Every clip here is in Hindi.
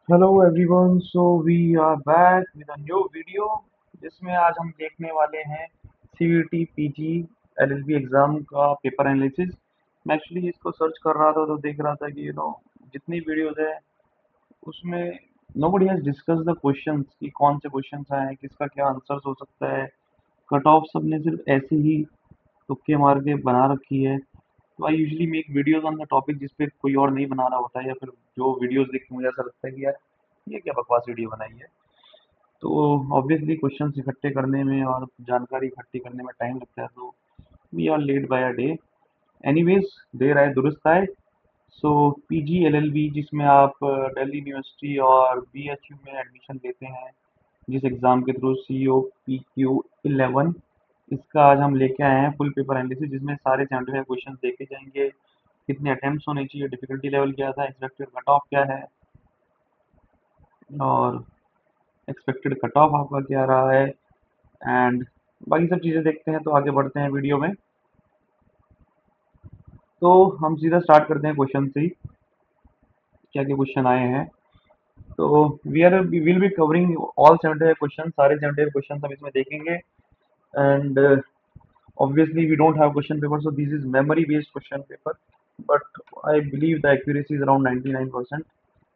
Hello everyone, so we are back with a new video जिसमें आज हम देखने वाले हैं सीईटी पीजी एलएलबी एग्जाम का पेपर एनालिसिस। मैं एक्चुअली इसको सर्च कर रहा था तो देख रहा था कि जितनी वीडियोज है उसमें nobody has discuss the questions कि कौन से क्वेश्चंस आए हैं, किसका क्या आंसर्स हो सकता है। कट ऑफ सबने सिर्फ ऐसे ही तुक्के मार के बना रखी है। तो I usually make videos on the topic जिस पे कोई और नहीं बना रहा होता है, या फिर जो वीडियोज देख के मुझे ऐसा लगता है कि यार ये क्या बकवास वीडियो बनाई है। तो ऑब्वियसली क्वेश्चन इकट्ठे करने में और जानकारी इकट्ठी करने में टाइम लगता है, तो we are late by a day. Anyways, देर आए दुरुस्त आए। सो पीजी एलएलबी जिसमें आप दिल्ली यूनिवर्सिटी और बीएचयू में एडमिशन लेते हैं, जिस एग्ज़ाम के through C O P Q 11, इसका आज हम लेके आए हैं फुल पेपर एनालिसिस, जिसमें सारे 75 क्वेश्चन देखे जाएंगे। कितने अटेम्प्ट्स होने चाहिए, डिफिकल्टी लेवल क्या था, एक्सपेक्टेड कट ऑफ क्या है, और एक्सपेक्टेड कट ऑफ आपका क्या रहा है, एंड बाकी सब चीज़ें देखते हैं। तो आगे बढ़ते हैं वीडियो में। तो हम सीधा स्टार्ट करते हैं क्वेश्चन से ही, क्या क्या क्वेश्चन आए हैं। तो we will be covering all 75 question, सारे 75 क्वेश्चन हम इसमें देखेंगे। And obviously we don't have question paper, so this is memory based question paper, but I believe the accuracy is around 99%।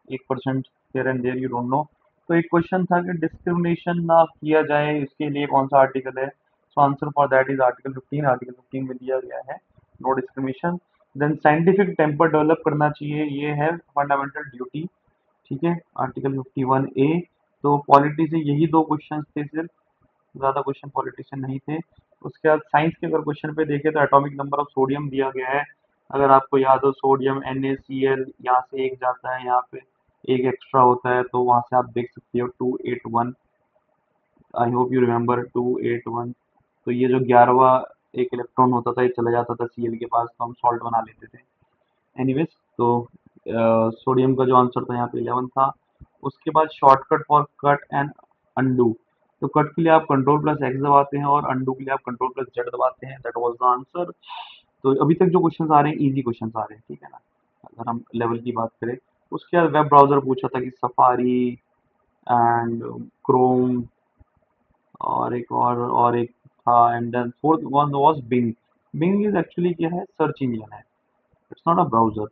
1% here and there you don't know। तो एक क्वेश्चन था कि डिस्क्रिमिनेशन ना किया जाए इसके लिए कौन सा आर्टिकल है। So answer for that is article 15। Article 15 में दिया गया है no discrimination. Then scientific temper develop करना चाहिए, ये है फंडामेंटल ड्यूटी। ठीक है, आर्टिकल 51A। तो पॉलिटी से यही दो क्वेश्चन थे सिर्फ, ज़्यादा क्वेश्चन पॉलिटिशियन नहीं थे। उसके बाद साइंस के अगर क्वेश्चन पे देखें तो एटॉमिक नंबर ऑफ सोडियम दिया गया है। अगर आपको याद हो, सोडियम NaCl, यहाँ से एक जाता है, यहाँ पे एक एक्स्ट्रा होता है, तो वहाँ से आप देख सकते हो 281। I hope you remember 281। तो ये जो 11वां एक इलेक्ट्रॉन होता था, ये चला जाता था Cl के पास, तो हम सॉल्ट बना लेते थे। एनीवेज, तो सोडियम का जो आंसर था यहाँ पे 11 था। उसके बाद shortcut for cut and undo. तो कट के लिए आप कंट्रोल प्लस एक्स दबाते हैं और अंडू के लिए आप कंट्रोल प्लस जेड दबाते हैं। That was the answer. तो अभी तक जो क्वेश्चंस आ रहे हैं इजी क्वेश्चंस आ रहे हैं, ठीक है ना, अगर हम लेवल की बात करें। उसके बाद वेब ब्राउजर पूछा था कि सफारी एंड क्रोम, और एक था, and then fourth one was Bing. Bing is actually क्या है, सर्च इंजन है। It's not a browser.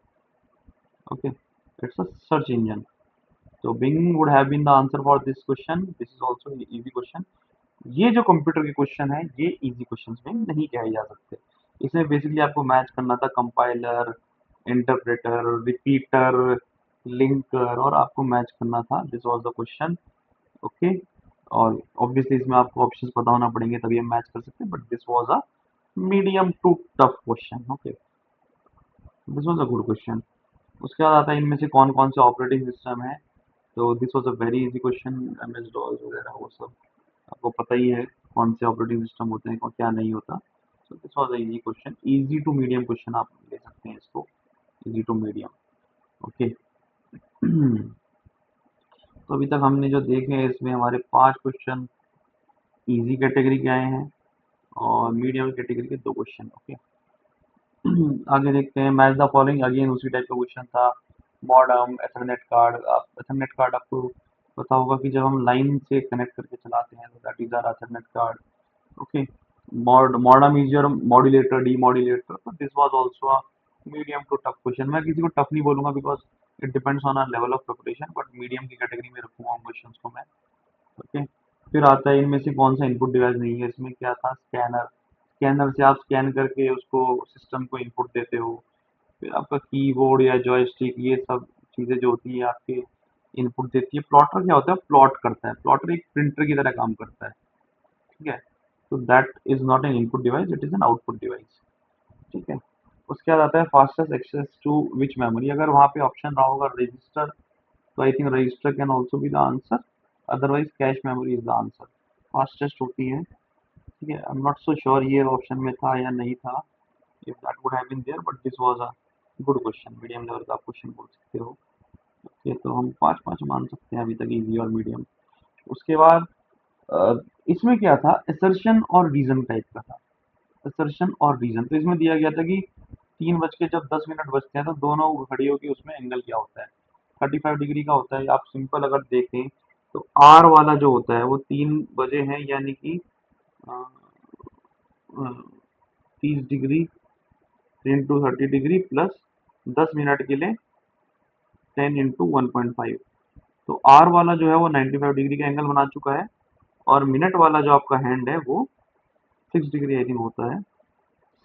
Okay, it's a search engine. So Bing would have been the answer for this question. This is also an easy question। ये जो कंप्यूटर के क्वेश्चन है, ये इजी क्वेश्चंस में नहीं कहे जा सकते। इसमें बेसिकली आपको मैच करना था कंपाइलर, इंटरप्रेटर, रिपीटर, लिंकर, और आपको मैच करना था। This was the question. Okay, और ऑब्वियसली इसमें आपको ऑप्शंस पता होना पड़ेंगे तभी हम मैच कर सकते हैं, but this was a medium to tough question. Okay, this was a good question. उसके बाद आता है इनमें से कौन कौन से ऑपरेटिंग सिस्टम है। तो this was a very easy question. MS DOS वगैरह वो सब आपको पता ही है कौन से ऑपरेटिंग सिस्टम होते हैं और क्या नहीं होता। So this was a easy question, easy to medium question आप ले सकते हैं इसको, इजी टू मीडियम। ओके। तो अभी तक हमने जो देखे हैं इसमें हमारे 5 क्वेश्चन इजी कैटेगरी के आए हैं और मीडियम कैटेगरी के 2 क्वेश्चन। ओके। आगे देखते हैं, मैच द फॉलोइंग, अगेन उसी टाइप का क्वेश्चन था। Modem, Ethernet card. आप एथरनेट कार्ड आपको पता होगा कि जब हम लाइन से कनेक्ट करके चलाते हैं तो that is our ethernet card. Okay. Modem is your modulator, demodulator. तो this was also a medium to tough question. मैं किसी को टफ नहीं बोलूंगा because it depends on our level of preparation, but medium की कैटेगरी में रखूंगा उन क्वेश्चंस को मैं। ओके। फिर आता है इनमें से कौन सा इनपुट डिवाइस नहीं है। इसमें क्या था, स्कैनर। स्कैनर से आप स्कैन करके उसको सिस्टम को इनपुट देते हो। फिर आपका कीबोर्ड या जॉयस्टिक, ये सब चीज़ें जो होती है आपके इनपुट देती है। प्लॉटर क्या होता है, प्लॉट करता है। प्लॉटर एक प्रिंटर की तरह काम करता है। ठीक है, तो that is not an input device, it is an output device. ठीक है। उसके बाद आता है fastest access to which memory. अगर वहाँ पे ऑप्शन रहा होगा रजिस्टर, तो I think register can also be the answer, otherwise cache memory is the answer. Fastest होती है। ठीक है, I am not so sure ये ऑप्शन में था या नहीं था, if that would have been there, but this was a good question, medium level का क्वेश्चन बोल सकते हो। ये तो हम 5-5 मान सकते हैं अभी तक, इजी और मीडियम। उसके बाद अ, इसमें क्या था, असर्शन और रीजन टाइप का था। असर्शन और रीजन, तो इसमें दिया गया था कि 3 बज के जब 10 मिनट बजते हैं तो दोनों घड़ियों के उसमें एंगल क्या होता है। 35 डिग्री का होता है। आप सिंपल अगर देखें तो आर वाला जो होता है वो 3 बजे है, यानी कि 30 degree into 30 degree plus 10 minute के लिए 10 इंटू 1.5। तो आर वाला जो है वो 95 डिग्री का एंगल बना चुका है, और मिनट वाला जो आपका हैंड है वो 6 डिग्री आई थिंक होता है।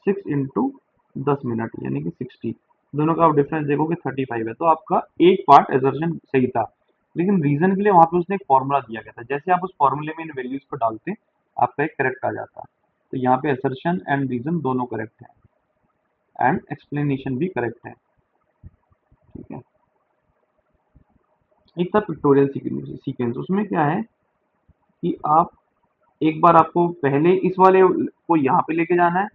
6 इंटू 10 मिनट यानी कि 60। दोनों का आप डिफरेंस देखोगे 35 है। तो आपका एक पार्ट एजर्शन सही था, लेकिन रीजन के लिए वहां पे उसने एक फॉर्मूला दिया गया था, जैसे आप उस फॉर्मूले में इन वैल्यूज को डालते आपका एक करेक्ट आ जाता। तो यहाँ पे असर्शन एंड रीजन दोनों करेक्ट है एंड एक्सप्लेनेशन भी करेक्ट है। ठीक है, एक था पिक्टोरियल सीक्वेंस। उसमें क्या है कि आप एक बार आपको पहले इस वाले को यहाँ पे लेके जाना है,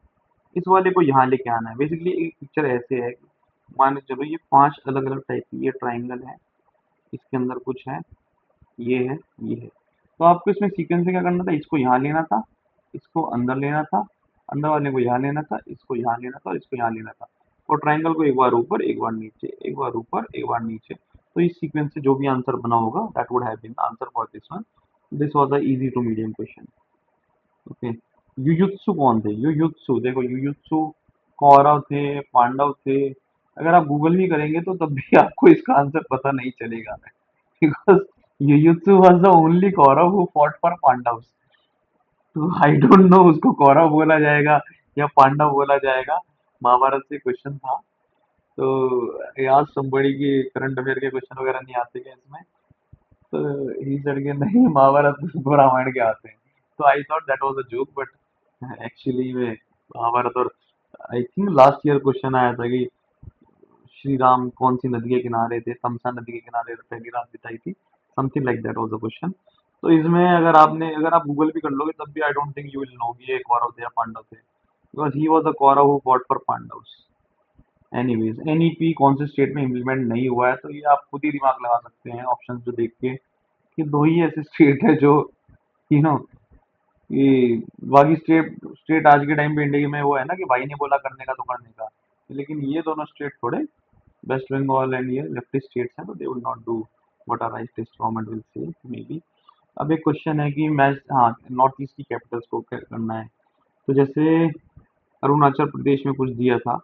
इस वाले को यहाँ लेके आना है। बेसिकली एक पिक्चर ऐसे है कि मान के चलो ये 5 अलग अलग टाइप की ये ट्राइंगल है, इसके अंदर कुछ है, ये है, ये है। तो आपको इसमें सीक्वेंस में क्या करना था, इसको यहाँ लेना था, इसको अंदर लेना था, अंदर वाले को यहाँ लेना था, इसको यहाँ लेना था और इसको यहाँ लेना था। और ट्राइंगल को एक बार ऊपर एक बार नीचे, एक बार ऊपर एक बार नीचे। तो इस सीक्वेंस से जो भी आंसर बना होगा that would have been answer for this one. This was the easy to medium question. Okay, Yuyutsu कौन थे? युयुत्सु देखो, युयुत्सु कौरव थे, पांडव थे। अगर आप गूगल भी करेंगे तो तब भी आपको इसका आंसर पता नहीं चलेगा, because Yuyutsu was the only Kaurava who fought for Pandavs. तो आई डोंट नो उसको कौरव बोला जाएगा या पांडव बोला जाएगा। महाभारत से क्वेश्चन था, तो आज somebody की करंट अफेयर के क्वेश्चन वगैरह नहीं आते क्या इसमें? तो ही सेड कि नहीं, महाभारत और रामायण के आते हैं। तो I thought that was a joke, but actually में महाभारत। और I think last year question आया था कि श्री राम कौन सी नदी के किनारे थे, तमसा नदी के किनारे पहली रात बिताई थी, something like that was the question. तो इसमें अगर आप गूगल भी कर लोगे तब भी I don't think you will know कि ये कौरव थे या पांडव थे, because he was the Kaurava who fought for Pandavs. Anyways, NEP कौन से स्टेट में इम्प्लीमेंट नहीं हुआ है, तो ये आप खुद ही दिमाग लगा सकते हैं ऑप्शन जो देख के, कि दो ही ऐसे स्टेट है जो यू नो कि बाकी स्टेट स्टेट आज के टाइम पे इंडिया में वो है ना कि भाई ने बोला करने का तो करने का। लेकिन ये दोनों स्टेट थोड़े, वेस्ट बंगाल एंड ये लेफ्टिस्ट स्टेट्स हैं, तो they will not do what are rightist government will say may be. अब एक क्वेश्चन है कि मैं, हाँ, नॉर्थ ईस्ट की कैपिटल्स को क्या करना है। तो जैसे अरुणाचल प्रदेश में कुछ दिया था,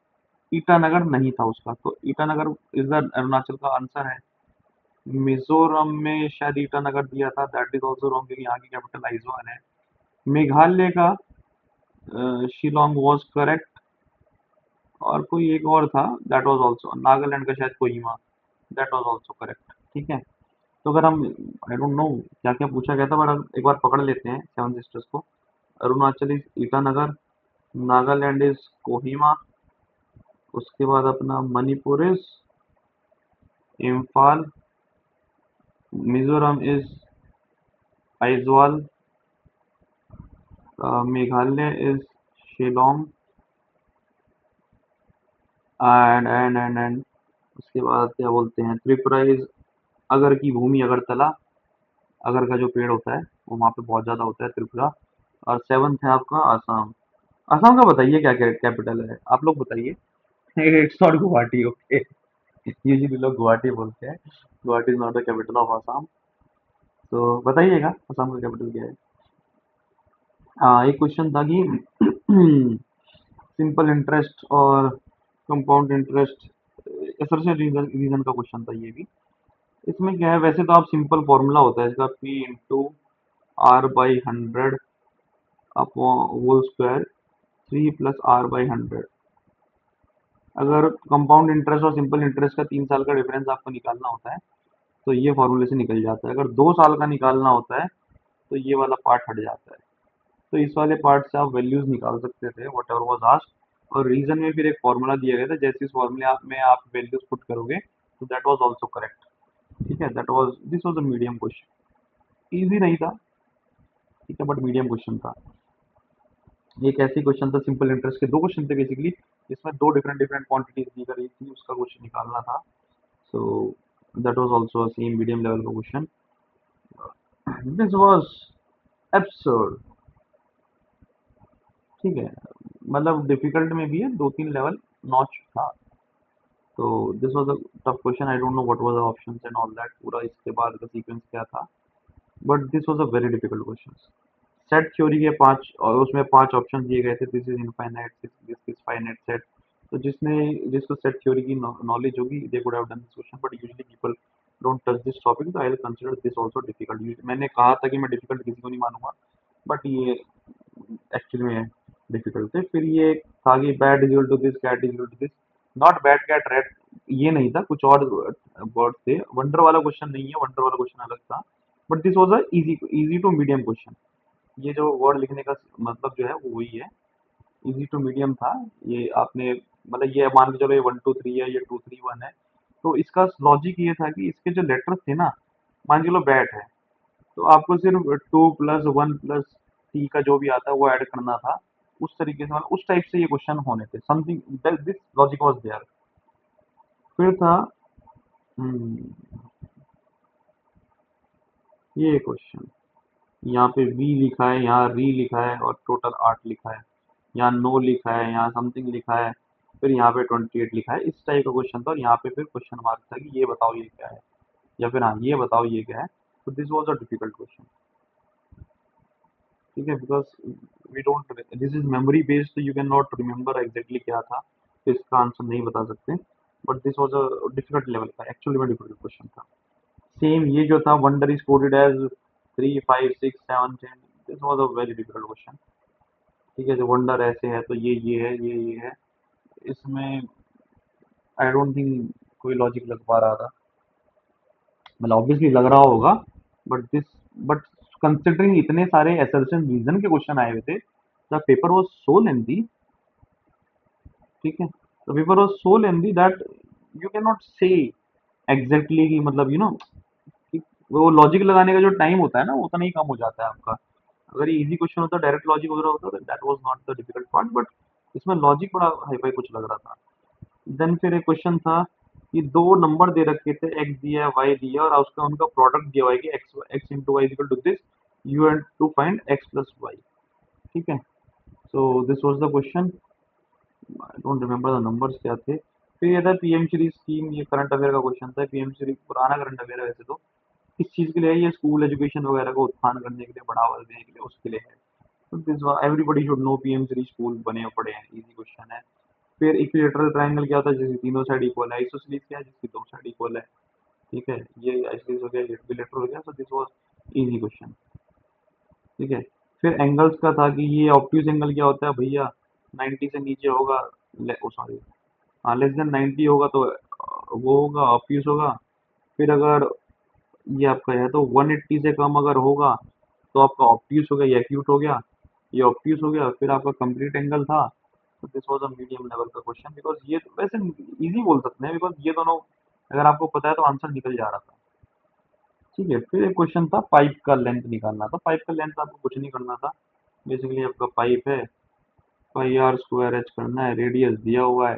ईटानगर नहीं था उसका, तो ईटानगर इज द अरुणाचल का आंसर है। मिजोरम में शायद ईटानगर दिया था, दैट इज ऑल्सो रॉन्ग क्योंकि यहाँ की कैपिटल आइजवाल है। मेघालय का शिलोंग वाज करेक्ट, और कोई एक और था दैट वाज आल्सो, नागालैंड का शायद Kohima, that was also correct. ठीक है, तो अगर हम, आई डोंट नो क्या क्या पूछा गया था, बट एक बार पकड़ लेते हैं सेवन सिस्टर्स को। अरुणाचल इज ईटानगर, नागालैंड इज कोहिमा, उसके बाद अपना Manipur is Imphal, Mizoram is Aizawl, Meghalaya is Shillong, and उसके बाद क्या बोलते हैं, त्रिपुरा इज अगर की भूमि अगरतला। अगर का जो पेड़ होता है वो वहाँ पे बहुत ज्यादा होता है, त्रिपुरा। और सेवंथ है आपका आसाम। आसाम का बताइए क्या कैपिटल है, आप लोग बताइए। It's not Guwahati, okay. Usually लोग गुवाहाटी बोलते हैं, Guwahati is not the capital of Assam. तो बताइएगा आसाम का कैपिटल क्या है। हाँ, एक क्वेश्चन था कि सिंपल इंटरेस्ट और compound interest, assertion reason reason का क्वेश्चन था ये भी। इसमें क्या है, वैसे तो आप सिंपल फॉर्मूला होता है इसका, P into R by 100 upon whole square 3 + r/100। अगर कंपाउंड इंटरेस्ट और सिंपल इंटरेस्ट का 3 साल का डिफरेंस आपको निकालना होता है तो ये फॉर्मूले से निकल जाता है। अगर 2 साल का निकालना होता है तो ये वाला पार्ट हट जाता है। तो इस वाले पार्ट से आप वैल्यूज निकाल सकते थे वट एवर वॉज आस्क्ड, और रीजन में फिर एक फॉर्मूला दिया गया था, जैसे इस फॉर्मूले में आप वैल्यूज पुट करोगे तो दैट वाज आल्सो करेक्ट। ठीक है, that was this was a medium question, easy नहीं था, ठीक है, बट मीडियम क्वेश्चन था। एक ऐसे क्वेश्चन था, सिंपल इंटरेस्ट के 2 क्वेश्चन थे बेसिकली, जिसमें 2 डिफरेंट क्वांटिटीज दी गई थी, उसका क्वेश्चन निकालना था। So that was also same medium level का क्वेश्चन। This was absurd. ठीक है, मतलब डिफिकल्ट में भी है, 2-3 लेवल नॉच था। तो this was a tough question, I don't know what was the options and all that, पूरा इसके बाद का सीक्वेंस क्या था, but this was a very difficult question. Set theory के 5 और उसमें 5 ऑप्शन दिए गए थे, this is infinite, this is finite set. तो जिसको सेट थ्योरी की नॉलेज होगी, they could have done this question, but usually people don't touch this topic, तो I will consider this also difficult. मैंने कहा था कि मैं डिफिकल्ट किसी को नहीं मानूंगा, बट ये एक्चुअली में डिफिकल्ट थे। फिर ये था कि bat is equal to this, cat is equal to this, not bat cat rat, ये नहीं था, कुछ और वर्ड थे। वंडर वाला क्वेश्चन नहीं है, वंडर वाला क्वेश्चन अलग था, but this was a easy to medium question. ये जो वर्ड लिखने का मतलब जो है वो वही है, इजी टू मीडियम था। ये आपने मतलब ये मान के चलो ये 1 2 3 है, ये 2 3 1 है। तो इसका लॉजिक ये था कि इसके जो लेटर्स थे ना, मान के चलो बैट है, तो आपको सिर्फ 2 + 1 + t का जो भी आता है वो ऐड करना था। उस तरीके से, मतलब उस टाइप से ये क्वेश्चन होने थे, something this logic was there. फिर था हम्म, ये क्वेश्चन, यहाँ पे वी लिखा है, यहाँ री लिखा है और टोटल 8 लिखा है, यहाँ नो लिखा है, यहाँ समथिंग लिखा है, फिर यहाँ पे 28 लिखा है। इस टाइप का क्वेश्चन था, और यहाँ पे फिर क्वेश्चन मार्क था कि ये बताओ ये क्या है, या फिर हाँ ये बताओ ये क्या है। तो this was a difficult question, ठीक है, because we don't, this is memory based, तो you can not remember exactly क्या था, तो इसका आंसर नहीं बता सकते। But this was a difficult level का, एक्चुअली में डिफिकल्ट क्वेश्चन था। सेम ये जो था, wonder is coded as 3 5 6 7 10, this was a very difficult question. ठीक है, जो वंडर ऐसे है तो ये है, ये है, इसमें आई डोंट थिंक कोई लॉजिक लग पा रहा था, मतलब ऑब्वियसली लग रहा होगा, बट बट कंसिडरिंग इतने सारे असर्शन रीजन के क्वेश्चन आए हुए थे, the paper was so lengthy, ठीक है, the paper was so lengthy that you can not से एग्जैक्टली कि मतलब वो लॉजिक लगाने का जो टाइम होता है ना, वो उतना ही कम हो जाता है आपका। अगर ये इजी क्वेश्चन होता, डायरेक्ट लॉजिक वगैरह होता, तो that was not the difficult part, but इसमें लॉजिक बड़ा हाई फाई कुछ लग रहा था। देन फिर एक क्वेश्चन था कि दो नंबर दे रखे थे, एक्स दिया है, वाई दिया है, और उसका उनका प्रोडक्ट दिया हुआ है कि X X into Y equal to this, you have to find X plus Y, ठीक है। So this was the question, I don't remember the numbers क्या थे। फिर ये था पीएम श्री स्कीम, ये करंट अफेयर का क्वेश्चन था। पीएम श्री पुराना करंट अफेयर है वैसे तो, किस चीज़ के लिए है, ये स्कूल एजुकेशन वगैरह को उत्थान करने के लिए, बढ़ावा देने के लिए, उसके लिए है। तो this everybody should know, PM Shri school बने पड़े हैं, इजी क्वेश्चन है। फिर इक्विलेटरल ट्रायंगल क्या होता है, जिसकी तीनों साइड इक्वल है। आइसोसेलेस क्या है, जिसकी दो साइड इक्वल है, ठीक है। ये आइसोसेलेस हो गया, ये इक्विलेटरल हो गया। सो दिस वाज इजी क्वेश्चन, ठीक है। फिर एंगल्स का था कि ये ऑब्ट्यूज एंगल क्या होता है भैया, 90 से नीचे होगा, सॉरी, हाँ लेस देन 90 होगा तो वो होगा ऑब्ट्यूज होगा। फिर अगर ये आपका है तो 180 से कम अगर होगा तो आपका ऑब्ट्यूज हो गया, ये एक्यूट हो गया, ये ऑब्ट्यूज हो गया। फिर आपका कंप्लीट एंगल था। तो this was a medium level का क्वेश्चन, बिकॉज ये तो वैसे इजी बोल सकते हैं, बिकॉज ये दोनों अगर आपको पता है तो आंसर निकल जा रहा था, ठीक है। फिर एक क्वेश्चन था पाइप का लेंथ निकालना, तो पाइप का लेंथ आपको कुछ नहीं करना था, बेसिकली आपका पाइप है, पाई आर स्क्वायर एच करना है, रेडियस दिया हुआ है,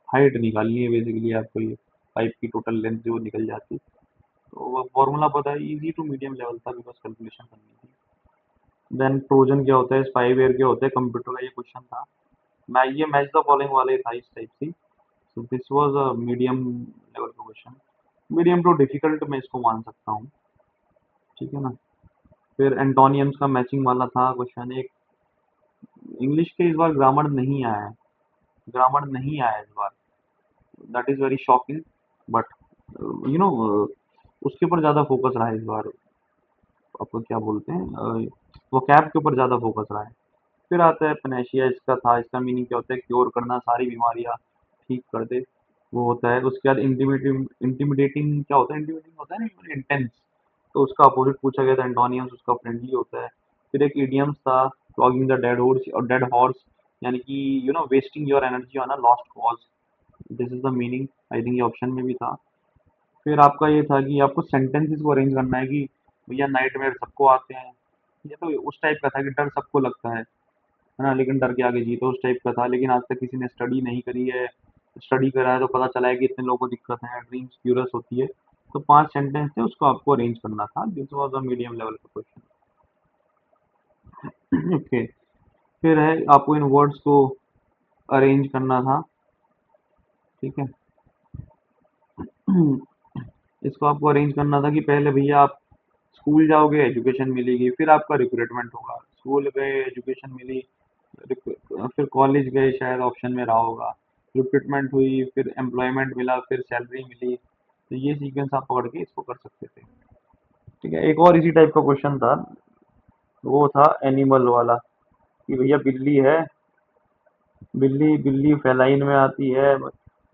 हाइट निकालनी है, बेसिकली आपको ये पाइप की टोटल लेंथ जो निकल जाती। तो वो फॉर्मूला पता है, इजी टू मीडियम लेवल था, बिकॉज कैलकुलेशन करनी थी। देन ट्रोजन क्या होता है, स्पाईवेयर क्या होता है, कंप्यूटर का ये क्वेश्चन था। मैं ये मैच द फॉलोइंग वाले था इस टाइप से। सो this was a medium level का क्वेश्चन, मीडियम टू डिफिकल्ट मैं इसको मान सकता हूँ, ठीक है ना। फिर एंटोनियम्स का मैचिंग वाला था क्वेश्चन एक। इंग्लिश के इस बार ग्रामर नहीं आया है, ग्रामर नहीं आया इस बार, that is very shocking, but you know उसके ऊपर ज़्यादा फोकस रहा है इस बार, आपको क्या बोलते हैं, वो कैप के ऊपर ज़्यादा फोकस रहा है। फिर आता है पनेशिया, इसका था, इसका मीनिंग क्या होता है, क्योर करना, सारी बीमारियाँ ठीक कर दे, वो होता है। उसके बाद इंटिमिडेटिंग, इंटिमिडेटिंग क्या होता है, इंटिमिडेटिंग होता है ना इंटेंस, तो उसका अपोजिट पूछा गया था, एंटोनियम्स उसका फ्रेंडली होता है। फिर एक इडियम्स था, फ्लॉगिंग द डेड हॉर्स, और डेड हॉर्स यानी कि wasting your energy on a lost cause, this is the meaning, I think ये ऑप्शन में भी था। फिर आपका ये था कि आपको सेंटेंसेस को अरेंज करना है कि भैया नाइटमेयर सबको आते हैं, ये तो उस टाइप का था कि डर सबको लगता है ना, लेकिन डर के आगे जीतो, उस टाइप का था। लेकिन आज तक किसी ने स्टडी नहीं करी है, स्टडी करा है तो पता चला है कि इतने लोगों को दिक्कत है, ड्रीम्स क्यूरस होती है। तो 5 सेंटेंस थे, उसको आपको अरेंज करना था, this was a medium level का क्वेश्चन। ओके, फिर है आपको इन वर्ड्स को अरेंज करना था, ठीक है। इसको आपको अरेंज करना था कि पहले भैया आप स्कूल जाओगे, एजुकेशन मिलेगी, फिर आपका रिक्रूटमेंट होगा। स्कूल गए, एजुकेशन मिली, फिर कॉलेज गए, शायद ऑप्शन में रहा होगा, रिक्रूटमेंट हुई, फिर एम्प्लॉयमेंट मिला, फिर सैलरी मिली। तो ये सीक्वेंस आप पकड़ के इसको कर सकते थे। ठीक है, एक और इसी टाइप का क्वेश्चन था, वो था एनिमल वाला, कि भैया बिल्ली है, बिल्ली बिल्ली फेलाइन में आती है।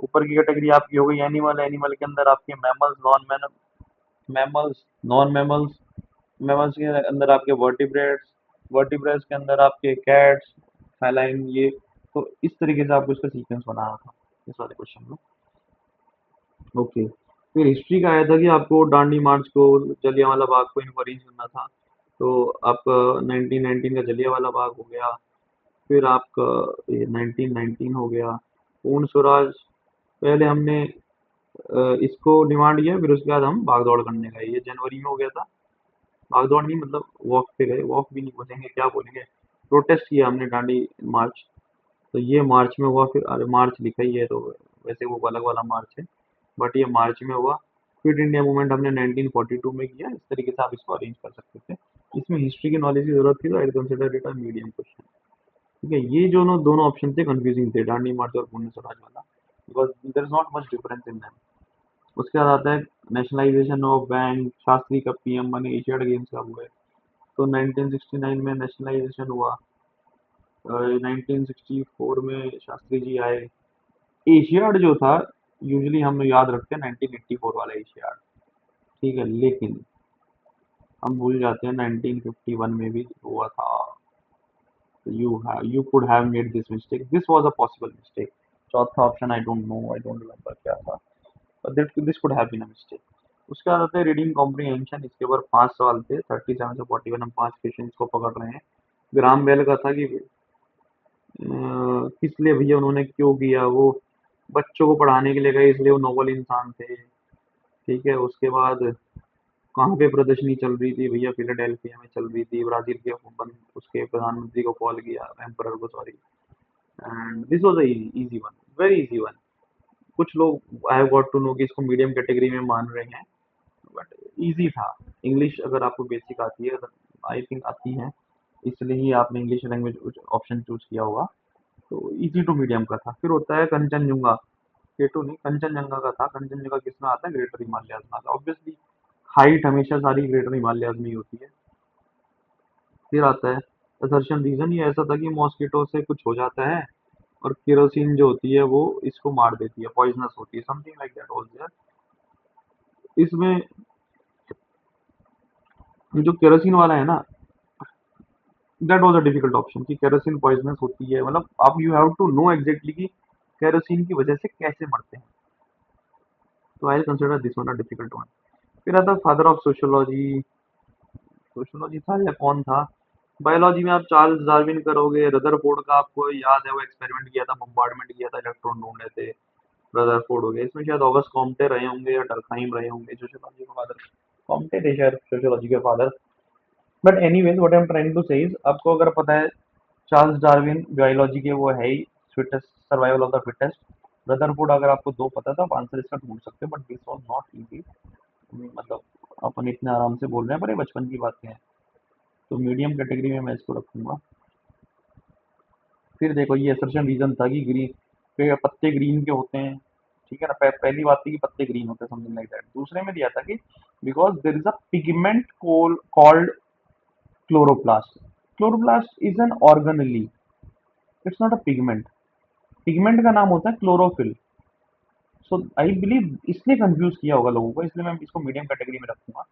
ऊपर की कैटेगरी आपकी हो गई एनिमल, एनिमल के अंदर आपके mammals, mammals, non mammals, mammals के अंदर आपके वर्टिब्रेट्स, वर्टिब्रेट्स के अंदर आपके कैट्स, फेलाइन, ये। तो इस तरीके से आपको इसका सीक्वेंस बनाना था इस वाले क्वेश्चन में। ओके, फिर हिस्ट्री का आया था कि आपको दांडी मार्च को, जलियांवाला बाग को इनको अरेंज करना था। तो आपका 1919 का जलियांवाला बाग हो गया, फिर आपका ये 1919 हो गया, पूर्ण स्वराज। पहले हमने इसको डिमांड किया, फिर उसके बाद हम भाग दौड़ करने गए, ये जनवरी में हो गया था। भाग दौड़ नहीं, मतलब वॉक पे गए, वॉक भी नहीं बोलेंगे, क्या बोलेंगे, प्रोटेस्ट किया हमने, दांडी मार्च। तो ये मार्च में हुआ, फिर अरे मार्च लिखा ही है तो वैसे वो अलग वाला मार्च है, बट ये मार्च में हुआ। क्विट इंडिया मूवमेंट हमने 1942 में किया। इस तरीके से आप इसको अरेंज कर सकते थे। इसमें हिस्ट्री की नॉलेज की जरूरत थी, तो I consider it a medium question. ठीक है, ये जो दोनों ऑप्शन थे कंफ्यूजिंग थे, दांडी मार्च और पुण्य स्वराज वाला, because there is not much difference in them. उसके बाद आता है नेशनलाइजेशन ऑफ बैंक, शास्त्री कब पीएम बने, एशियाड गेम्स कब हुए। तो 1969 में नेशनलाइजेशन हुआ, 1964 में शास्त्री जी आए। एशियाड जो था, यूजुअली हम याद रखते हैं 1984 वाला एशियाड। ठीक है, लेकिन हम भूल जाते हैं 1951 में भी हुआ था। You could have made this mistake, this was a possible mistake। चौथा option I don't know, I don't remember क्या था, but this could have been a mistake। उसके बाद आता है रीडिंग कॉम्प्रीहेंशन। इसके ऊपर 5 सवाल थे, 37 से 41, हम 5 क्वेश्चन को पकड़ रहे हैं। ग्राम बेल का था कि किस लिए भैया उन्होंने क्यों किया, वो बच्चों को पढ़ाने के लिए गए, इसलिए वो नोबल इंसान थे। ठीक है, उसके बाद कहाँ पे प्रदर्शनी चल रही थी भैया, फिलाडेल्फिया में चल रही थी, ब्राजील के उसके प्रधानमंत्री को कॉल किया, एम्परर को, sorry. And this was a easy one, very easy one. कुछ लोग I have got to know कि इसको मीडियम कैटेगरी में मान रहे हैं, बट इजी था। इंग्लिश अगर आपको बेसिक आती है, आई थिंक आती है, इसलिए ही आपने इंग्लिश लैंग्वेज ऑप्शन चूज किया होगा। तो इजी टू मीडियम का था। फिर होता है कंचनजुंगा, केटू नहीं, कंचनजंगा का था। कंचनजंगा किसमें आता है, ग्रेटर हिमालयाज में आता है, ऑब्वियसली। हाइट हमेशा सारी ग्रेटर हिमालयाज में ही होती है। फिर आता है असर्शन रीजन, ये ऐसा था कि मॉस्किटो से कुछ हो जाता है, और केरोसिन जो होती है वो इसको मार देती है, पॉइजनस होती है, something like that was there. इसमें जो केरोसिन वाला है ना, that was a difficult option, कि केरोसिन पॉइजनस होती है, मतलब आप you have to know exactly कि केरोसिन की वजह से कैसे मरते हैं। तो I consider this one a difficult one. फिर आता फादर ऑफ सोशियोलॉजी, सोशियोलॉजी था या कौन था। बायोलॉजी में आप चार्ल्स डार्विन करोगे, रदरफोर्ड का आपको याद है, वो एक्सपेरिमेंट किया था, बम्बार्डमेंट किया था, इलेक्ट्रॉन ढूंढे थे, रदरफोर्ड हो गए। इसमें शायद ऑगस्ट कॉम्टे रहे होंगे या डर्कहाइम रहे होंगे सोशियोलॉजी के फादर। कॉम्टे थे शायद सोशियोलॉजी के father. But anyways what I am trying to say is, आपको अगर पता है चार्ल्स डार्विन बायोलॉजी के वो है ही, fittest, survival of the fittest. Rutherford अगर आपको दो पता था, आप आंसर इसका ढूंढ सकते हो, but this was not easy. मतलब अपन इतने आराम से बोल रहे हैं, पर ये बचपन की बातें हैं, तो मीडियम कैटेगरी में मैं इसको रखूंगा। फिर देखो, ये असर्शन रीजन था कि ग्रीन पे पत्ते ग्रीन के होते हैं। ठीक है ना, पहली बात थी कि पत्ते ग्रीन होते हैं, समथिंग लाइक दैट। दूसरे में दिया था कि because there is a pigment called chloroplast. Chloroplast is an organelle, it's not a pigment. Pigment का नाम होता है क्लोरोफिल। सो आई बिलीव इसने कंफ्यूज किया होगा लोगों को, इसलिए मैं इसको मीडियम कैटेगरी में रखूंगा।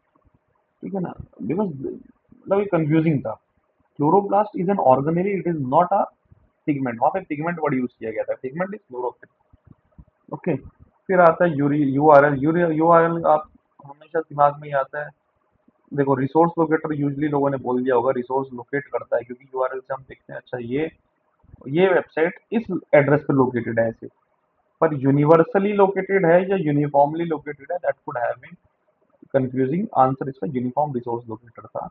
ठीक है ना, बिकॉज मतलब ये कंफ्यूजिंग था। Chloroplast is an organelle, it is not a pigment. वहां पे पिगमेंट वर्ड यूज किया गया था, पिगमेंट इज क्लोरोफिल। ओके, फिर आता है यूआरएल। यूआरएल आप हमेशा दिमाग में ही आता है। देखो, रिसोर्स लोकेटर यूजली लोगों ने बोल दिया होगा, रिसोर्स लोकेट करता है, क्योंकि यूआरएल से हम देखते हैं अच्छा ये वेबसाइट इस एड्रेस पे लोकेटेड है ऐसे। पर यूनिवर्सली लोकेटेड है या यूनिफॉर्मली लोकेटेड है, that could have been confusing. Answer इसका यूनिफॉर्म रिसोर्स लोकेटर था,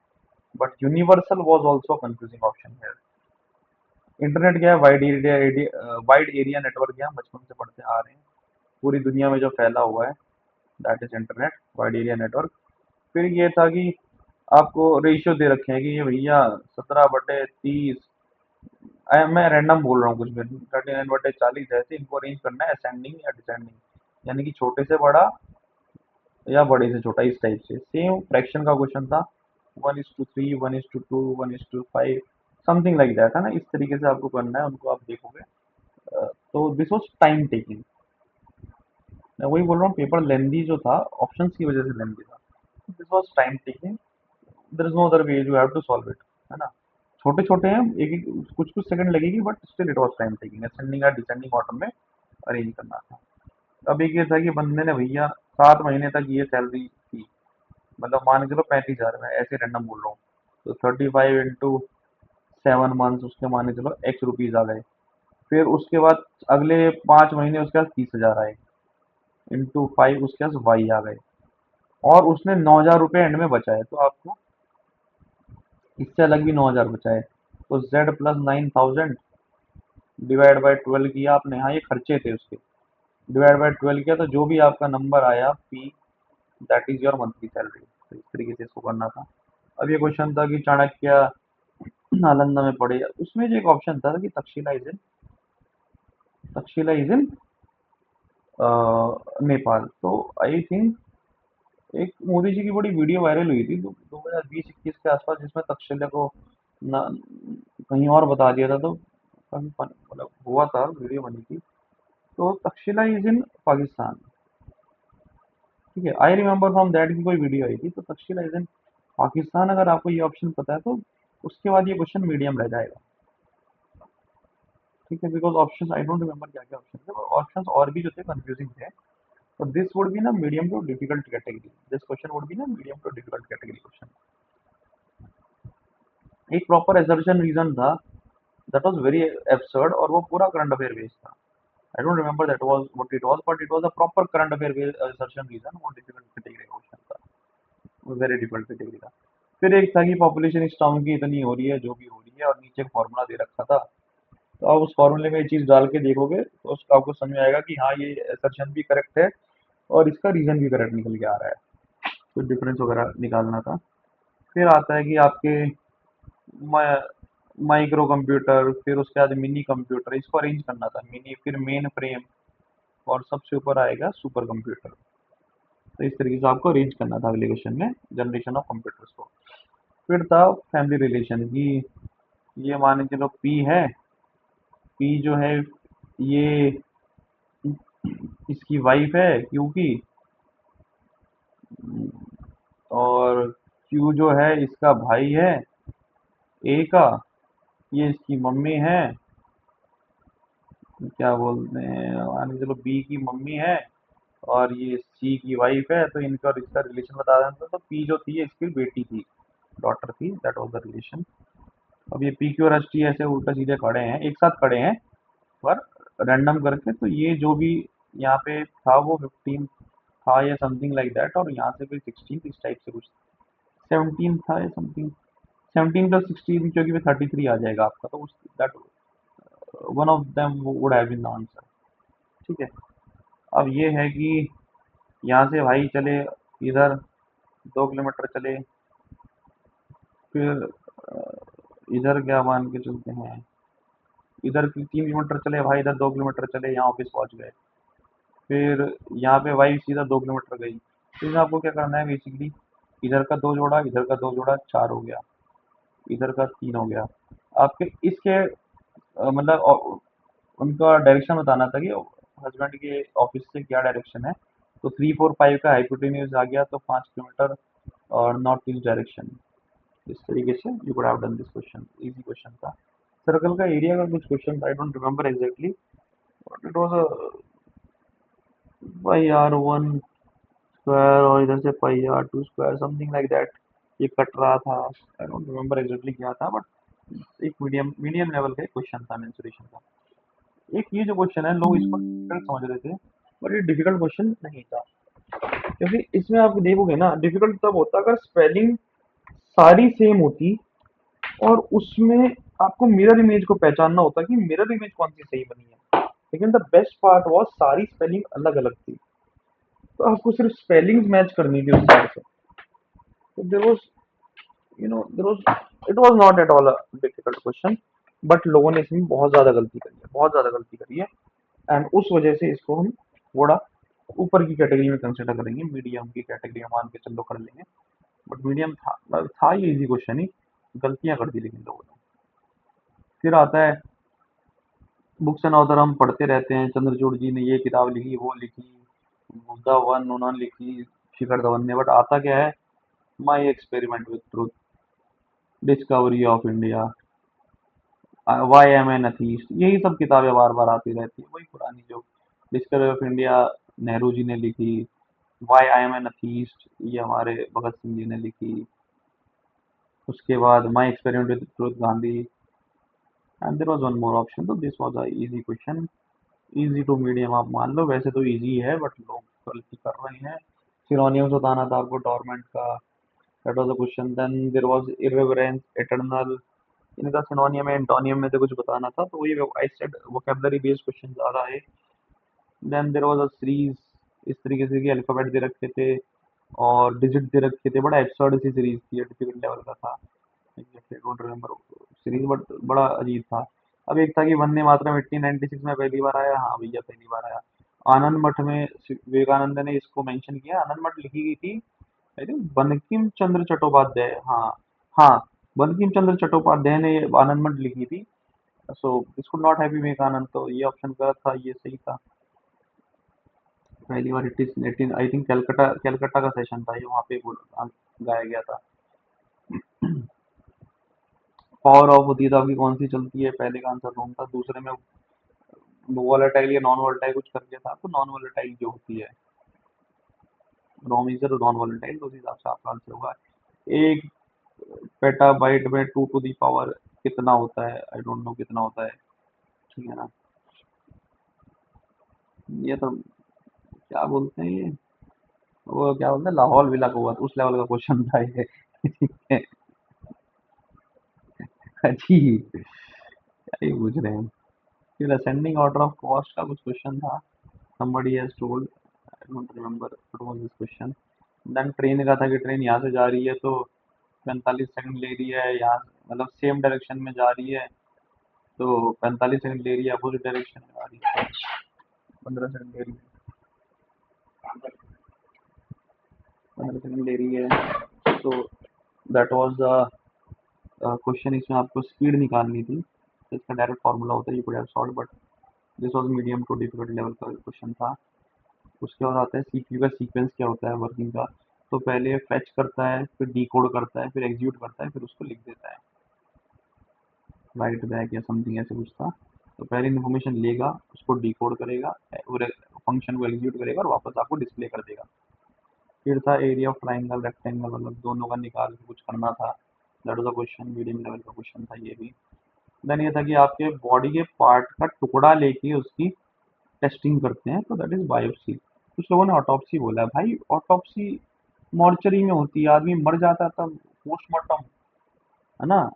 but universal was also confusing option है। इंटरनेट क्या है, वाइड एरिया नेटवर्क है, हम बचपन से पढ़ते आ रहे हैं, पूरी दुनिया में जो फैला हुआ है। That is internet wide area network. फिर ये था कि आपको रेशियो दे रखे हैं कि ये भैया 17/30, मैं रैंडम बोल रहा हूँ कुछ भी, 39/40 ऐसे इनको अरेंज करना है असेंडिंग या डिसेंडिंग, यानी कि छोटे से बड़ा या बड़े से छोटा, इस टाइप से। सेम फ्रैक्शन का क्वेश्चन था, 1:3, 1:2, 1:5, समथिंग लाइक दैट, है ना। इस तरीके से आपको करना है, उनको आप देखोगे। तो दिस वॉज टाइम टेकिंग। मैं वही बोल रहा हूँ, पेपर लेंदी जो था ऑप्शंस की वजह से लेंदी था। This was time taking, there is no other way, you have to solve it, है ना। छोटे छोटे हैं, एक एक कुछ कुछ सेकंड लगेगी, but still it was time taking. Ascending या डिसेंडिंग ऑर्डर में अरेंज करना था। अब एक ये था कि बंदे ने भैया 7 महीने तक ये सैलरी थी, मतलब मान के चलो 35,000, मैं ऐसे रैंडम बोल रहा हूँ। तो 35 × 7 मंथ्स, उसके मान के चलो एक्स रुपीज आ गए। फिर उसके बाद अगले 5 महीने उसके पास 30,000 आए, इंटू 5 उसके पास वाई आ गए, और उसने 9,000 रुपये एंड में बचाए। तो आपको इससे अलग भी 9,000 बचाए। तो Z+9,000 डिवाइड बाई 12 किया आपने, हाँ ये खर्चे थे उसके, डिवाइड बाई 12 किया, तो जो भी आपका नंबर आया P, that is your monthly salary. तो इस तरीके से इसको करना था। अब ये क्वेश्चन था कि चाणक्य नालंदा में पढ़े, उसमें जो एक ऑप्शन था कि तक्षशिला इज इन नेपाल। तो आई थिंक एक मोदी जी की बड़ी वीडियो वायरल हुई थी 2020-21 के आसपास, जिसमें तक्षशिला को ना कहीं और बता दिया था। तो काफी मतलब हुआ था, वीडियो बनी थी। तो तक्षशिला इज इन पाकिस्तान, ठीक है। आई रिमेम्बर फ्रॉम दैट की कोई वीडियो आई थी। तो तक्षशिला इज इन पाकिस्तान, अगर आपको ये ऑप्शन पता है तो उसके बाद ये क्वेश्चन मीडियम रह जाएगा, ठीक है। Because option I don't remember क्या क्या ऑप्शन थे, ऑप्शन और भी जो थे कंफ्यूजिंग थे। तो दिस वुड बी ना medium to difficult category, this question would be ना medium to difficult category question. एक प्रॉपर एसर्शन रीजन था, दैट वाज वेरी एब्सर्ड, और वो पूरा करंट अफेयर बेस्ड था। I don't remember that was what it was, but it was a proper current affair based assertion reason. वो डिफिकल्ट कैटेगरी का क्वेश्चन था, वो वेरी डिफिकल्ट कैटेगरी का। फिर एक था कि पॉपुलेशन इस टाउन की इतनी हो रही है, जो भी हो रही है, और नीचे फॉर्मूला दे रखा था। तो आप उस फॉर्मूले में ये चीज डाल के देखोगे तो उसका आपको समझ में आएगा कि हाँ ये असर्शन भी करेक्ट है, और इसका रीजन भी करेक्ट निकल के आ रहा है। तो डिफरेंस वगैरह निकालना था। फिर आता है कि आपके माइक्रो कंप्यूटर, फिर उसके बाद मिनी कंप्यूटर, इसको अरेंज करना था। मिनी, फिर मेन फ्रेम, और सबसे ऊपर आएगा सुपर कंप्यूटर। तो इस तरीके से आपको अरेंज करना था अगले क्वेश्चन में, जनरेशन ऑफ कंप्यूटर्स को। फिर था फैमिली रिलेशन की, ये मान के चलो पी है, पी जो है ये इसकी वाइफ है क्यू की, और क्यू जो है इसका भाई है ए का, ये इसकी मम्मी है, क्या बोलते हैं, मान के चलो बी की मम्मी है, और ये सी की वाइफ है। तो इनका और इसका रिलेशन बता दें तो पी जो थी इसकी बेटी थी, डॉटर थी, दैट वाज द रिलेशन। अब ये पी क्यू और एस टी ऐसे उल्टा सीधे खड़े हैं, एक साथ खड़े हैं, पर रैंडम करके। तो ये जो भी यहाँ पे था वो 15 था या समथिंग लाइक दैट, और यहाँ से फिर 16, इस टाइप से कुछ 17 था या समथिंग। 17 + 16, क्योंकि फिर 33 आ जाएगा आपका। तो उस that one of them would have been the answer, ठीक है। अब ये है कि यहाँ से भाई चले इधर 2 किलोमीटर चले, फिर इधर क्या मान के चलते हैं, इधर 3 किलोमीटर चले भाई, इधर 2 किलोमीटर चले, यहाँ ऑफिस पहुँच गए। फिर यहाँ पे वाई सीधा 2 किलोमीटर गई। तो इसमें आपको क्या करना है बेसिकली, इधर का 2 जोड़ा, इधर का 2 जोड़ा, 4 हो गया, इधर का 3 हो गया। आपके इसके मतलब उनका डायरेक्शन बताना था कि हस्बैंड के ऑफिस से क्या डायरेक्शन है। तो 3, 4, 5 का हाइपोटेन्यूज आ गया, तो 5 किलोमीटर, और नॉर्थ ईस्ट डायरेक्शन। इस तरीके से you could have done this question, easy question था। सर्कल का एरिया का कुछ क्वेश्चन था, I don't remember exactly, but it was a pi r 1 square, और इधर से pi r 2 square, something like that. ये कट रहा था, आई डोंट रिमेम्बर एग्जैक्टली क्या था, बट एक मीडियम मीडियम लेवल का क्वेश्चन था मेंसुरेशन का। एक ये जो क्वेश्चन है, लोग इसको डिफिकल्ट समझ रहे थे, बट ये डिफिकल्ट क्वेश्चन नहीं था। क्योंकि इसमें आप देखोगे ना, डिफिकल्ट तब होता अगर स्पेलिंग सारी सेम होती, और उसमें आपको मिरर इमेज को पहचानना होता कि मिरर इमेज कौन सी सही बनी है। लेकिन द बेस्ट पार्ट वाज सारी स्पेलिंग अलग अलग थी। तो आपको सिर्फ स्पेलिंग्स मैच करनी थी उस साइड से। तो there was there was it was not at all a difficult question, but लोगों ने इसमें बहुत ज्यादा गलती करी है, बहुत ज्यादा गलती करी है। एंड उस वजह से इसको हम थोड़ा ऊपर की कैटेगरी में कंसिडर करेंगे, मीडियम की कैटेगरी में मान के चलो कर लेंगे। बट मीडियम था ये इजी क्वेश्चन ही, गलतियां कर दी लेकिन लोगों ने। फिर आता है बुक्स एंड ऑथर, हम पढ़ते रहते हैं, चंद्रचूड़ जी ने ये किताब लिखी, वो लिखी, मुद्दा वन उन्होंने लिखी, शिखर धवन ने, बट आता क्या है, my experiment with truth, discovery of India, why am an atheist, यही सब किताबें बार बार आती रहती है, वही पुरानी जो discovery of India Nehru ji ने लिखी, why I am an atheist ये हमारे भगत सिंह जी ने लिखी, उसके बाद my experiment with truth Gandhi, and there was one more option. तो this was a easy question, easy to medium आप मान लो, वैसे तो इजी है बट लोग गलती कर रहे हैं। सिनोनियम्स बताना था आपको डोरमेंट का, that was the question. Then there was irreverence, eternal, इनका सिनोनियम है, एंटोनियम में से कुछ बताना था, तो वही I said vocabulary based question ज्यादा है। Then there was a series, इस तरीके से कि अल्फाबेट दे रखे थे और डिजिट दे रखे थे, बड़ा एब्सर्ड सी सीरीज थी, डिफिकल्ट लेवल का था, exactly don't remember series, but बड़ा अजीब था। अब एक था कि वंदे मातरम 1896 में पहली बार आया, हाँ भैया पहली बार आया। आनंद मठ में विवेकानंद ने इसको मेंशन किया, आनंद मठ लिखी गई थी आई थिंक बंकिम चंद्र चट्टोपाध्याय, हाँ हाँ, बंकिम चंद्र चट्टोपाध्याय ने ये आनंद मठ लिखी थी। So this could not have be Vivekananda, तो ये ऑप्शन गलत था, ये सही था। पहली बार 18 आई थिंक कलकत्ता कलकत्ता का सेशन था ये, वहाँ पे गाया गया था। पावर ऑफ होती है तो आपकी कौन सी चलती है, पहले का आंसर रॉन्ग था, दूसरे में वोलेटाइल या नॉन वोलेटाइल कुछ करके था, तो नॉन वोलेटाइल जो होती है, रोम इज नॉन वोलेटाइल, तो उस हिसाब से आपका आंसर होगा। एक पेटाबाइट में 2 टू दी पावर कितना होता है, आई डोंट नो कितना होता है, ठीक है ना। ये तो क्या बोलते हैं ये, वो क्या बोलते हैं, लाहौल विला को हुआ, उस लेवल का क्वेश्चन था ये। ठीक है, जी क्या ही पूछ रहे हैं। फिर असेंडिंग ऑर्डर ऑफ कॉस्ट का कुछ क्वेश्चन था, somebody has told, I don't remember what was this question। Then train का था कि ट्रेन यहाँ से जा रही है तो 45 सेकंड ले रही है, यहाँ मतलब सेम डायरेक्शन में जा रही है तो 45 सेकंड ले रही है, अपोजिट डायरेक्शन में आ रही है 15 सेकंड ले रही है, 15 सेकंड ले रही है। तो दैट वाज द क्वेश्चन, इसमें आपको स्पीड निकालनी थी, तो इसका डायरेक्ट फार्मूला होता है, you could have solved, but this was medium to difficult level का क्वेश्चन था। उसके बाद आता है सीपीयू का सीक्वेंस क्या होता है वर्किंग का, तो पहले फेच करता है, फिर डिकोड करता है, फिर एग्जीक्यूट करता है, फिर उसको लिख देता है, राइट बैक या समथिंग ऐसे कुछ था। तो पहले इन्फॉर्मेशन लेगा, उसको डिकोड करेगा और फंक्शन को एग्जीक्यूट करेगा और वापस आपको डिस्प्ले कर देगा। फिर था एरिया ऑफ ट्राइंगल रेक्टेंगल, मतलब दोनों का निकाल के कुछ करना था, that was a question, medium level का क्वेश्चन था ये भी। देन ये था कि आपके बॉडी के पार्ट का टुकड़ा लेके उसकी टेस्टिंग करते हैं, तो दैट इज बायोप्सी। कुछ लोगों ने ऑटोप्सी बोला है, भाई ऑटोप्सी मॉर्चरी में होती है, आदमी मर जाता है तब पोस्टमार्टम, है ना,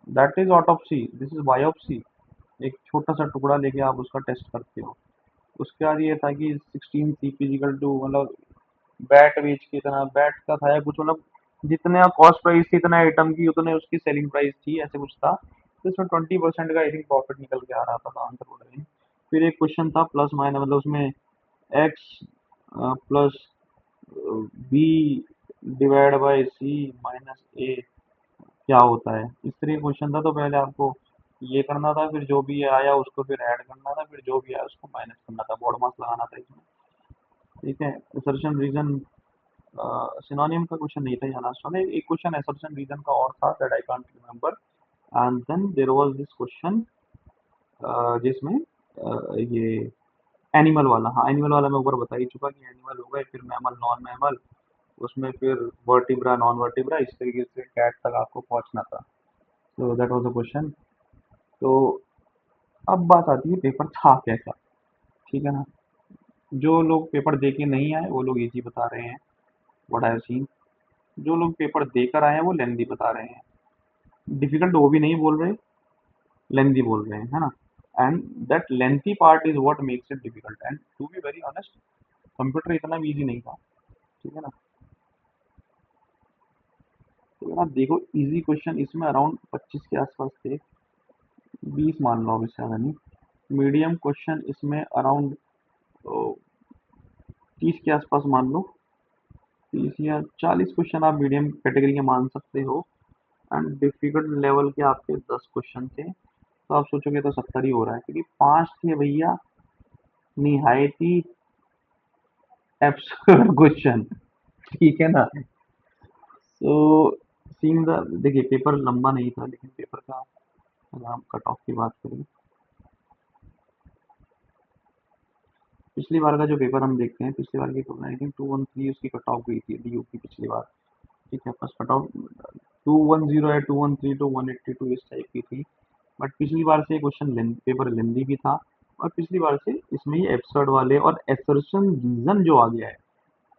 that is autopsy, this is biopsy. एक छोटा सा टुकड़ा लेके आप उसका टेस्ट करते हो। उसके बाद ये था कि 16 सी फिजिकल टू, मतलब बैट बेच के, इतना बैट का था या कुछ, मतलब जितने कॉस्ट प्राइस थी इतना आइटम की उतने उसकी सेलिंग प्राइस थी, ऐसे कुछ था। तो इसमें 20% का आई थिंक प्रॉफिट निकल के आ रहा था, तो आंसर बोल रहे हैं। फिर एक क्वेश्चन था प्लस माइनस, मतलब उसमें x plus b divide by c minus a क्या होता है, इस तरह का क्वेश्चन था। तो पहले आपको ये करना था, फिर जो भी आया उसको फिर ऐड करना था, फिर जो भी आया उसको माइनस करना था, बोर्ड मार्क्स लगाना था इसमें, ठीक है। असर्शन रीजन सिनोनियम का क्वेश्चन नहीं था यहाँ लास्ट वाला, एक क्वेश्चन असर्शन रीजन का और था, that I can't remember. And then there was this question जिसमें ये एनिमल वाला, हाँ एनिमल वाला मैं ऊपर बता ही चुका कि एनिमल हो गए, फिर मैमल नॉन मैमल, उसमें फिर वर्टिब्रा नॉन वर्टिब्रा, इस तरीके से कैट तक आपको पहुंचना था। तो दैट वाज द क्वेश्चन। तो अब बात आती है पेपर था कैसा, ठीक है ना। जो लोग पेपर दे के नहीं आए वो लोग इजी बता रहे हैं, व्हाट आई हैव सीन। जो लोग पेपर देकर आए हैं वो लेंदी बता रहे हैं, डिफिकल्ट वो भी नहीं बोल रहे, लेंदी बोल रहे हैं, है ना। And that lengthy part is what makes it difficult, and to be very honest computer इतना भी ईज़ी नहीं था, ठीक है ना? तो अगर आप देखो ईज़ी क्वेश्चन इसमें अराउंड 25 के आसपास थे, 20 मान लो अब इससे ज़्यादा नहीं। मीडियम क्वेश्चन इसमें अराउंड 30 के आसपास मान लो, 30 या 40 क्वेश्चन आप मीडियम कैटेगरी के मान सकते हो। एंड डिफिकल्ट लेवल के आपके 10 क्वेश्चन थे, तो आप सोचोगे तो 70 ही हो रहा है, क्योंकि 5 थे भैया निहायती एब्सर्ड क्वेश्चन, ठीक है ना? तो सीन द देखिए पेपर लंबा नहीं था, लेकिन पेपर का अगर हम कट ऑफ की बात करें, पिछली बार का जो पेपर हम देखते हैं, पिछली बार की तुलना आई थिंक 213 उसकी कट ऑफ गई थी डीयू की पिछली बार, ठीक है? फर्स्ट कट ऑफ 210 है, 213 टू 182 इस टाइप की थी। बट पिछली बार से क्वेश्चन पेपर लेंदी भी था, और पिछली बार से इसमें ये एब्सर्ड वाले और एसर्शन रीजन जो आ गया है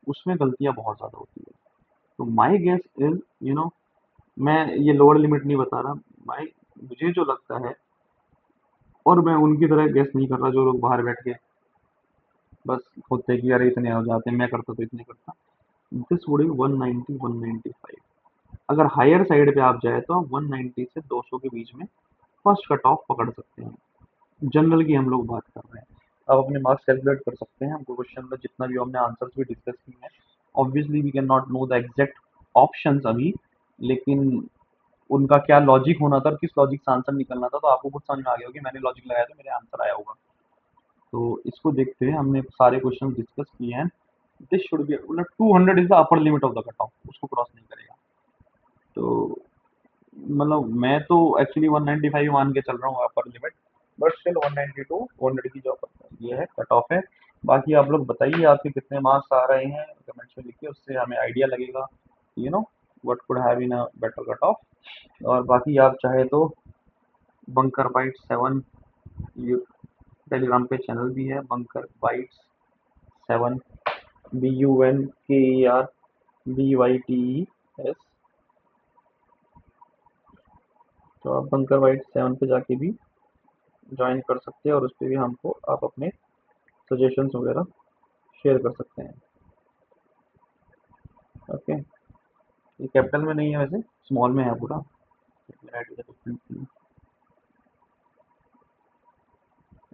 उसमें गलतियां बहुत ज़्यादा होती है। तो my guess is, you know, मैं ये लोअर लिमिट नहीं बता रहा, माई मुझे जो लगता है, और मैं उनकी तरह गेस नहीं कर रहा जो लोग बाहर बैठ के बस होते कि अरे इतने हो जाते हैं, मैं करता तो इतने करता। This would B 190 195। अगर हायर साइड पे आप जाए तो आप 190 से 200 के बीच में फर्स्ट कट ऑफ पकड़ सकते हैं। जनरल की हम लोग बात कर रहे हैं। आप अपने मार्क्स कैलकुलेट कर सकते हैं, हमको क्वेश्चन में जितना भी हमने आंसर्स भी डिस्कस किए हैं, obviously we can not know the exact options अभी, लेकिन उनका क्या लॉजिक होना था और किस लॉजिक से आंसर निकलना था, तो आपको कुछ समझ में आ गया होगा कि मैंने लॉजिक लगाया तो मेरे आंसर आया होगा। तो इसको देखते हुए हमने सारे क्वेश्चन डिस्कस किए हैं। दिस शुड बी मतलब 200 is the upper limit of the cut off, उसको क्रॉस नहीं करेगा। तो मतलब मैं तो एक्चुअली 195 मान के चल रहा हूँ अपर लिमिट, बट स्टिल 192 100 की जो ये है कट ऑफ है। बाकी आप लोग बताइए आपके कितने मार्क्स आ रहे हैं, कमेंट्स में लिखिए, उससे हमें आइडिया लगेगा, you know, what could have in a better cut off. और बाकी आप चाहे तो बंकर बाइट 7 टेलीग्राम पे चैनल भी है, बंकर बाइट्स 7, BUNKER BYTES। तो आप बंकर बाइट 7 पे जाके भी ज्वाइन कर सकते हैं, और उस पर भी हमको आप अपने सजेशंस वगैरह शेयर कर सकते हैं। ओके, ये कैपिटल में नहीं है वैसे, स्मॉल में है पूरा।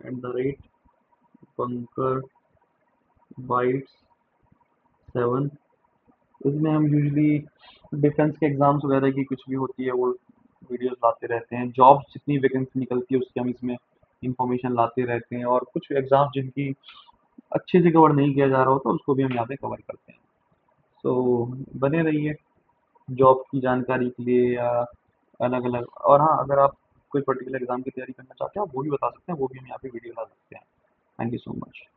At the rate bunker bytes 7, इसमें हम यूजली डिफेंस के एग्जाम्स वगैरह की कुछ भी होती है वो वीडियोस लाते रहते हैं, जॉब्स जितनी वैकेंसी निकलती है उसकी हम इसमें इंफॉर्मेशन लाते रहते हैं, और कुछ एग्जाम जिनकी अच्छे से कवर नहीं किया जा रहा होता उसको भी हम यहाँ पे कवर करते हैं। सो बने रहिए जॉब की जानकारी के लिए, या अलग अलग, और हाँ अगर आप कोई पर्टिकुलर एग्जाम की तैयारी करना चाहते हैं आप वो भी बता सकते हैं, वो भी हम यहाँ पे वीडियो ला सकते हैं। Thank you so much.